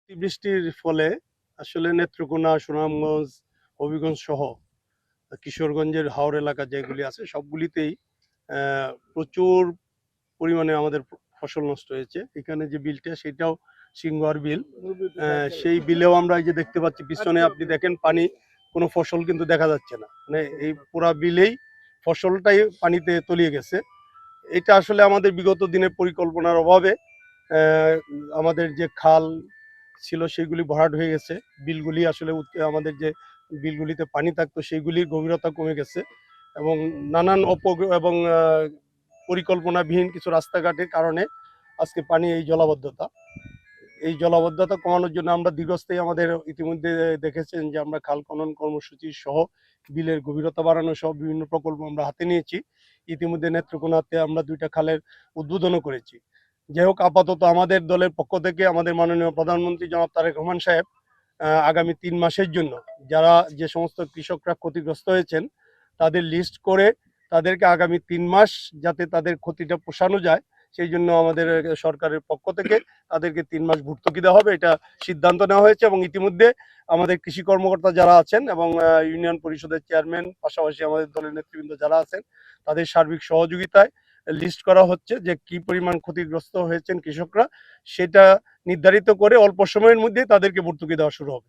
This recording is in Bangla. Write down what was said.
অতিবৃষ্টির ফলে আসলে নেত্রকোনা, সুনামগঞ্জ, হবিগঞ্জ সহ কিশোরগঞ্জের হাওর এলাকা যেগুলি আছে সবগুলিতেই প্রচুর পরিমাণে আমাদের ফসল নষ্ট হয়েছে। এখানে যে বিলটা সেটাও সিংহর বিল। সেই বিলেও আমরা এই যে দেখতে পাচ্ছি পিছনে আপনি দেখেন পানি, কোনো ফসল কিন্তু দেখা যাচ্ছে না। মানে এই পুরা বিলেই ফসলটাই পানিতে তলিয়ে গেছে। এটা আসলে আমাদের বিগত দিনের পরিকল্পনার অভাবে আমাদের যে খাল ছিল সেগুলি ভরাট হয়ে গেছে। বিলগুলি আসলে আমাদের যে বিলগুলিতে পানি থাকতো সেইগুলির গভীরতা কমে গেছে এবং নানান এবং পরিকল্পনাবিহীন কিছু রাস্তাঘাটের কারণে আজকে পানি এই জলাবদ্ধতা কমানোর জন্য আমরা দীর্ঘস্থায়ী আমাদের ইতিমধ্যে দেখেছেন যে আমরা খাল খনন কর্মসূচি সহ বিলের গভীরতা বাড়ানো সহ বিভিন্ন প্রকল্প আমরা হাতে নিয়েছি। ইতিমধ্যে নেত্রকোনাতে আমরা 2টা খালের উদ্বোধনও করেছি। যাই হোক, আপাতত আমাদের দলের পক্ষ থেকে আমাদের মাননীয় প্রধানমন্ত্রী জনাব তারেক রহমান সাহেব আগামী 3 মাসের জন্য যারা যে সমস্ত কৃষকরা ক্ষতিগ্রস্ত হয়েছেন তাদের লিস্ট করে তাদেরকে আগামী 3 মাস যাতে তাদের ক্ষতিটা পোষানো যায় সেই জন্য আমাদের সরকারের পক্ষ থেকে তাদেরকে 3 মাস ভর্তুকি দেওয়া হবে, এটা সিদ্ধান্ত নেওয়া হয়েছে। এবং ইতিমধ্যে আমাদের কৃষি কর্মকর্তা যারা আছেন এবং ইউনিয়ন পরিষদের চেয়ারম্যান পাশাপাশি আমাদের দলের নেতৃবৃন্দ যারা আছেন তাদের সার্বিক সহযোগিতায় লিস্ট করা হচ্ছে যে কি পরিমাণ ক্ষতিগ্রস্ত হয়েছেন কৃষকরা, সেটা নির্ধারিত করে অল্প সময়ের মধ্যে তাদেরকে ভর্তুকি দেওয়া শুরু হবে।